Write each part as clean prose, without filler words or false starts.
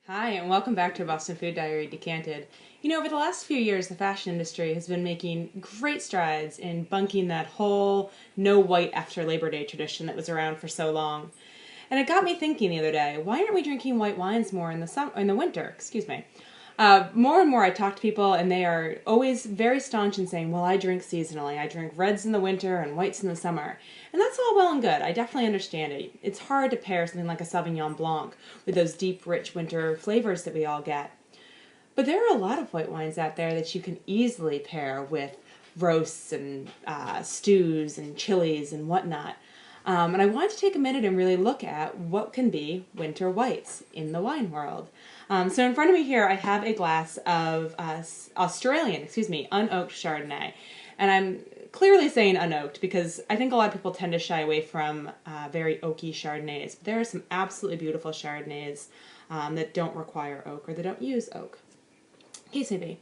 Hi, and welcome back to Boston Food Diary Decanted. You know, over the last few years, the fashion industry has been making great strides in bunking that whole no white after Labor Day tradition that was around for so long. And it got me thinking the other day, why aren't we drinking white wines more in the winter? Excuse me. More and more I talk to people and they are always very staunch in saying, well, I drink seasonally. I drink reds in the winter and whites in the summer. And that's all well and good. I definitely understand it. It's hard to pair something like a Sauvignon Blanc with those deep, rich winter flavors that we all get. But there are a lot of white wines out there that you can easily pair with roasts and stews and chilies and whatnot. And I want to take a minute and really look at what can be winter whites in the wine world. So in front of me here, I have a glass of unoaked Chardonnay. And I'm clearly saying unoaked because I think a lot of people tend to shy away from very oaky Chardonnays. But there are some absolutely beautiful Chardonnays that don't require oak or that don't use oak. Case may be.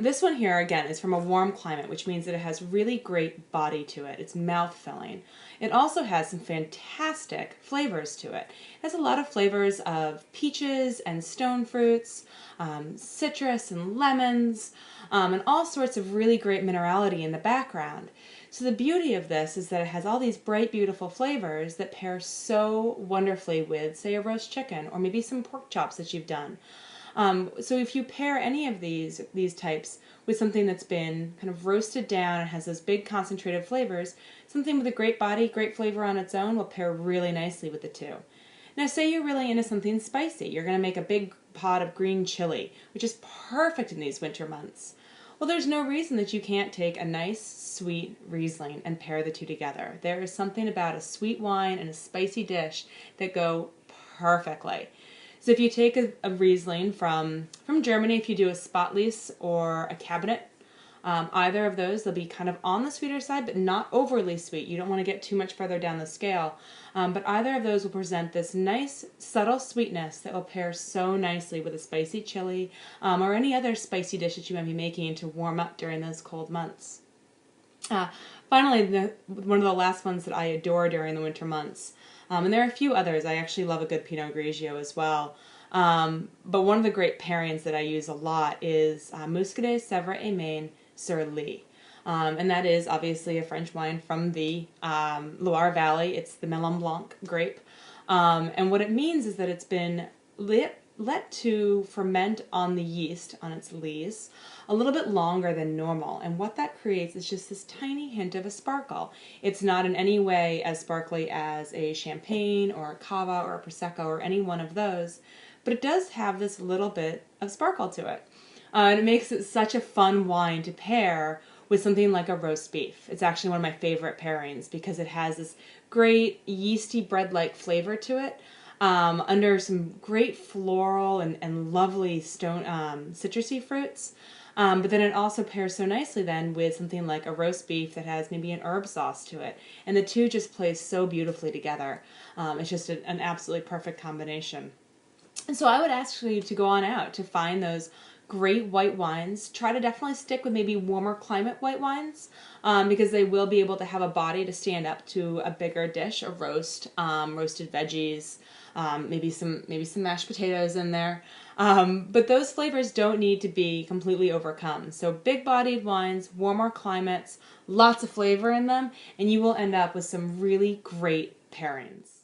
This one here, again, is from a warm climate, which means that it has really great body to it. It's mouth-filling. It also has some fantastic flavors to it. It has a lot of flavors of peaches and stone fruits, citrus and lemons, and all sorts of really great minerality in the background. So the beauty of this is that it has all these bright, beautiful flavors that pair so wonderfully with, say, a roast chicken or maybe some pork chops that you've done. So if you pair any of these types with something that's been kind of roasted down and has those big concentrated flavors, something with a great body, great flavor on its own will pair really nicely with the two. Now say you're really into something spicy. You're going to make a big pot of green chili, which is perfect in these winter months. Well, there's no reason that you can't take a nice, sweet Riesling and pair the two together. There is something about a sweet wine and a spicy dish that go perfectly. So if you take a Riesling from Germany, if you do a Spatlese or a Kabinett, either of those, they'll be kind of on the sweeter side, but not overly sweet. You don't want to get too much further down the scale. But either of those will present this nice, subtle sweetness that will pair so nicely with a spicy chili or any other spicy dish that you might be making to warm up during those cold months. Finally, one of the last ones that I adore during the winter months, and there are a few others. I actually love a good Pinot Grigio as well. But one of the great pairings that I use a lot is Muscadet Sevre sur Lie. And that is obviously a French wine from the Loire Valley. It's the Melon Blanc grape. And what it means is that it's been let to ferment on the yeast, on its lees, a little bit longer than normal. And what that creates is just this tiny hint of a sparkle. It's not in any way as sparkly as a champagne or a cava or a prosecco or any one of those, but it does have this little bit of sparkle to it. And it makes it such a fun wine to pair with something like a roast beef. It's actually one of my favorite pairings because it has this great yeasty bread-like flavor to it. Under some great floral and lovely stone citrusy fruits. But then it also pairs so nicely then with something like a roast beef that has maybe an herb sauce to it. And the two just play so beautifully together. It's just an absolutely perfect combination. And so I would ask you to go on out to find those great white wines. Try to definitely stick with maybe warmer climate white wines because they will be able to have a body to stand up to a bigger dish, a roast, roasted veggies, maybe some mashed potatoes in there. But those flavors don't need to be completely overcome. So big-bodied wines, warmer climates, lots of flavor in them, and you will end up with some really great pairings.